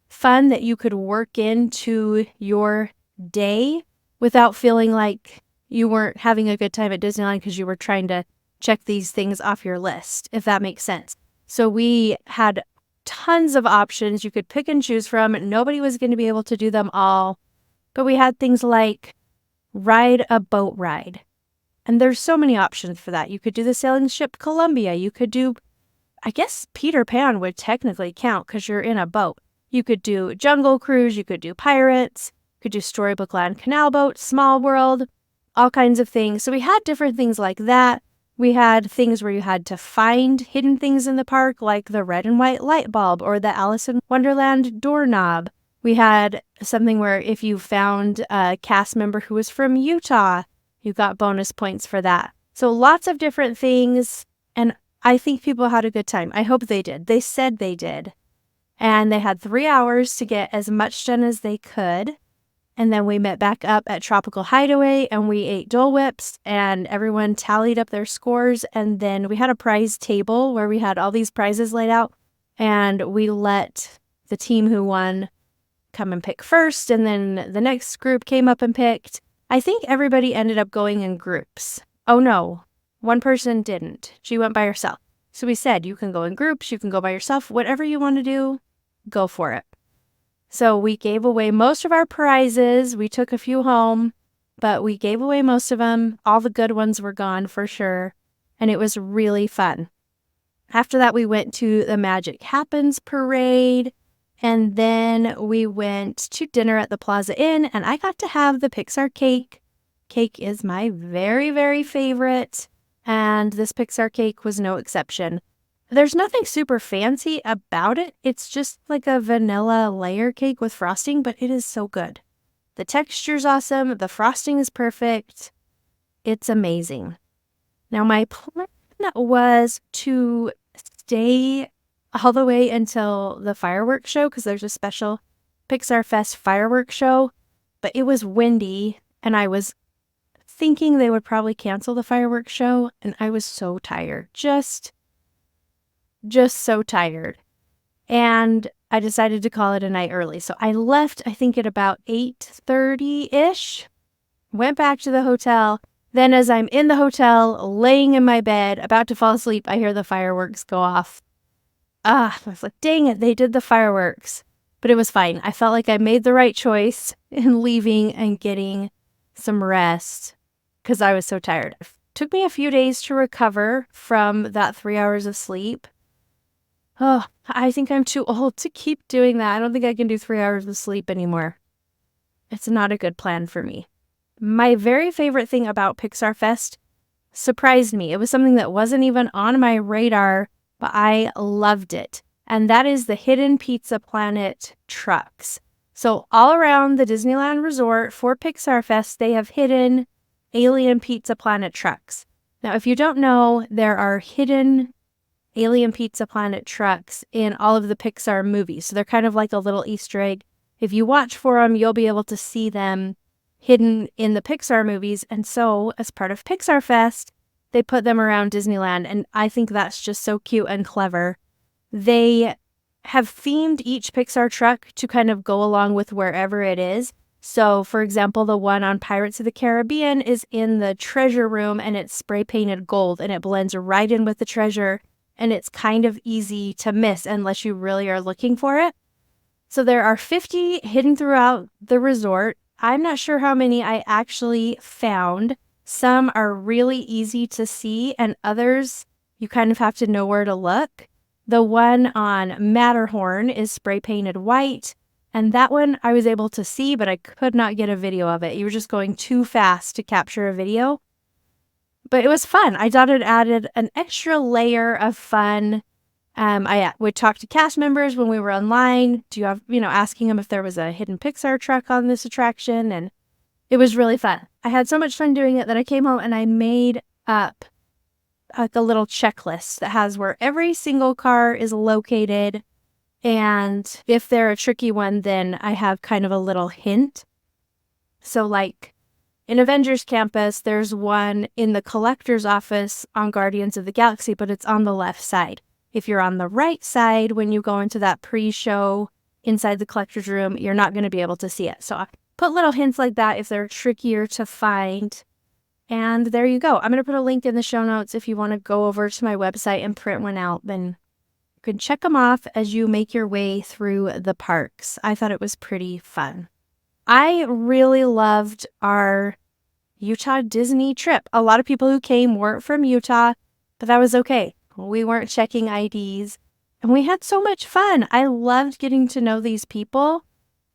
fun that you could work into your day without feeling like you weren't having a good time at Disneyland because you were trying to check these things off your list, if that makes sense. So we had tons of options you could pick and choose from. Nobody was going to be able to do them all, but we had things like ride a boat ride. And there's so many options for that. You could do the sailing ship Columbia. You could do, I guess Peter Pan would technically count because you're in a boat. You could do Jungle Cruise. You could do Pirates. You could do Storybook Land Canal Boat, Small World, all kinds of things. So we had different things like that. We had things where you had to find hidden things in the park, like the red and white light bulb or the Alice in Wonderland doorknob. We had something where if you found a cast member who was from Utah, you got bonus points for that. So lots of different things, and I think people had a good time. I hope they did. They said they did. And they had 3 hours to get as much done as they could. And then we met back up at Tropical Hideaway and we ate Dole Whips and everyone tallied up their scores. And then we had a prize table where we had all these prizes laid out and we let the team who won come and pick first. And then the next group came up and picked. I think everybody ended up going in groups. Oh no, one person didn't. She went by herself. So we said, you can go in groups, you can go by yourself, whatever you want to do, go for it. So we gave away most of our prizes. We took a few home, but we gave away most of them. All the good ones were gone for sure. And it was really fun. After that, we went to the Magic Happens parade. And then we went to dinner at the Plaza Inn. And I got to have the Pixar cake. Cake is my very, very favorite. And this Pixar cake was no exception. There's nothing super fancy about it. It's just like a vanilla layer cake with frosting, but it is so good. The texture's awesome. The frosting is perfect. It's amazing. Now, my plan was to stay all the way until the fireworks show because there's a special Pixar Fest fireworks show, but it was windy and I was thinking they would probably cancel the fireworks show and I was so tired. Just so tired. And I decided to call it a night early. So I left, I think at about 8:30-ish, went back to the hotel. Then as I'm in the hotel, laying in my bed, about to fall asleep, I hear the fireworks go off. I was like, dang it, they did the fireworks. But it was fine. I felt like I made the right choice in leaving and getting some rest because I was so tired. It took me a few days to recover from that 3 hours of sleep. Oh, I think I'm too old to keep doing that. I don't think I can do 3 hours of sleep anymore. It's not a good plan for me. My very favorite thing about Pixar Fest surprised me. It was something that wasn't even on my radar, but I loved it. And that is the Hidden Pizza Planet trucks. So all around the Disneyland Resort for Pixar Fest, they have hidden Alien Pizza Planet trucks. Now, if you don't know, there are hidden Alien Pizza Planet trucks in all of the Pixar movies. So they're kind of like a little Easter egg. If you watch for them, you'll be able to see them hidden in the Pixar movies. And so as part of Pixar Fest, they put them around Disneyland. And I think that's just so cute and clever. They have themed each Pixar truck to kind of go along with wherever it is. So, for example, the one on Pirates of the Caribbean is in the treasure room and it's spray painted gold and it blends right in with the treasure. And it's kind of easy to miss unless you really are looking for it. So there are 50 hidden throughout the resort. I'm not sure how many I actually found. Some are really easy to see and others you kind of have to know where to look. The one on Matterhorn is spray painted white. And that one I was able to see, but I could not get a video of it. You were just going too fast to capture a video. But it was fun. I thought it added an extra layer of fun. I would talk to cast members when we were online. Do you have, asking them if there was a hidden Pixar truck on this attraction. And it was really fun. I had so much fun doing it that I came home and I made up like a little checklist that has where every single car is located. And if they're a tricky one, then I have kind of a little hint. So like in Avengers Campus, there's one in the collector's office on Guardians of the Galaxy, but it's on the left side. If you're on the right side, when you go into that pre-show inside the collector's room, you're not going to be able to see it. So I put little hints like that if they're trickier to find. And there you go. I'm going to put a link in the show notes if you want to go over to my website and print one out. Then you can check them off as you make your way through the parks. I thought it was pretty fun. I really loved our Utah Disney trip. A lot of people who came weren't from Utah, but that was okay. We weren't checking IDs, and we had so much fun. I loved getting to know these people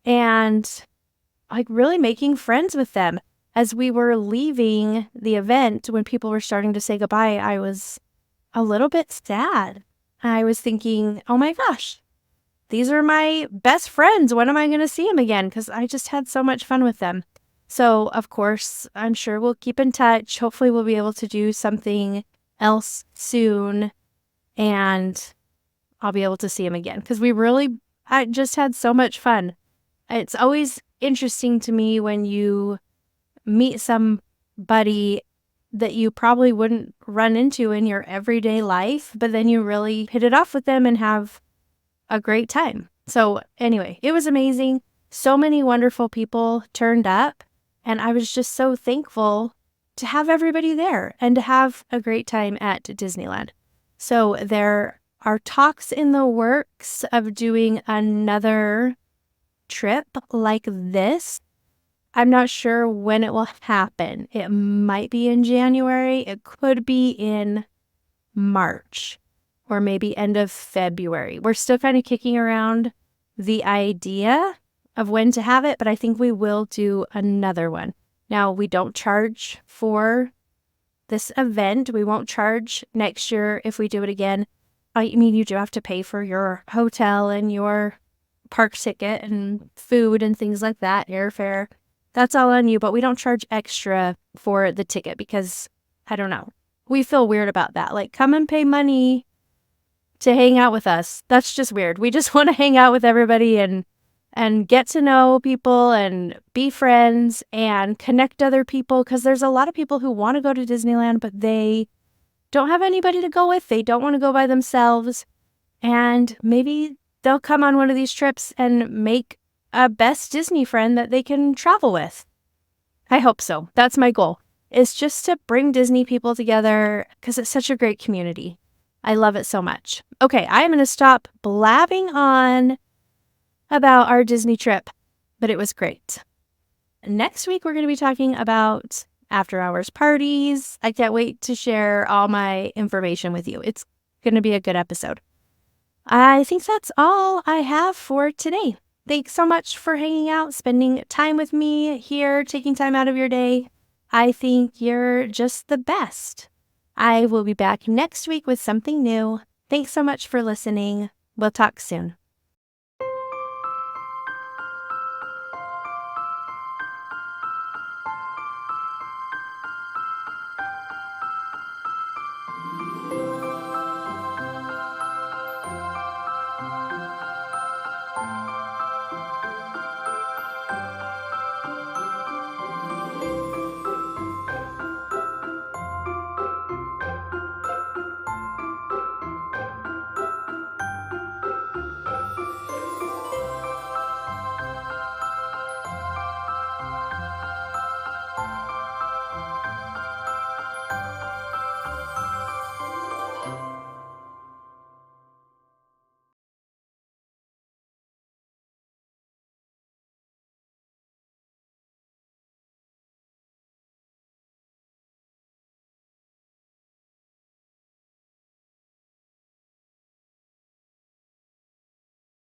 and like really making friends with them. As we were leaving the event, when people were starting to say goodbye, I was a little bit sad. I was thinking, oh my gosh, these are my best friends. When am I going to see them again? Because I just had so much fun with them. So, of course, I'm sure we'll keep in touch. Hopefully, we'll be able to do something else soon. And I'll be able to see them again. Because I just had so much fun. It's always interesting to me when you meet somebody that you probably wouldn't run into in your everyday life, but then you really hit it off with them and have a great time. So anyway, it was amazing. So many wonderful people turned up, and I was just so thankful to have everybody there and to have a great time at Disneyland. So there are talks in the works of doing another trip like this. I'm not sure when it will happen. It might be in January. It could be in March or maybe end of February. We're still kind of kicking around the idea of when to have it, but I think we will do another one. Now, we don't charge for this event. We won't charge next year if we do it again. I mean, you do have to pay for your hotel and your park ticket and food and things like that, airfare. That's all on you, but we don't charge extra for the ticket because, I don't know, we feel weird about that. Like, come and pay money to hang out with us. That's just weird. We just want to hang out with everybody and get to know people and be friends and connect other people, because there's a lot of people who want to go to Disneyland, but they don't have anybody to go with. They don't want to go by themselves. And maybe they'll come on one of these trips and make a best Disney friend that they can travel with. I hope so. That's my goal, is just to bring Disney people together because it's such a great community. I love it so much. Okay, I am going to stop blabbing on about our Disney trip, but it was great. Next week, we're going to be talking about after-hours parties. I can't wait to share all my information with you. It's going to be a good episode. I think that's all I have for today. Thanks so much for hanging out, spending time with me here, taking time out of your day. I think you're just the best. I will be back next week with something new. Thanks so much for listening. We'll talk soon.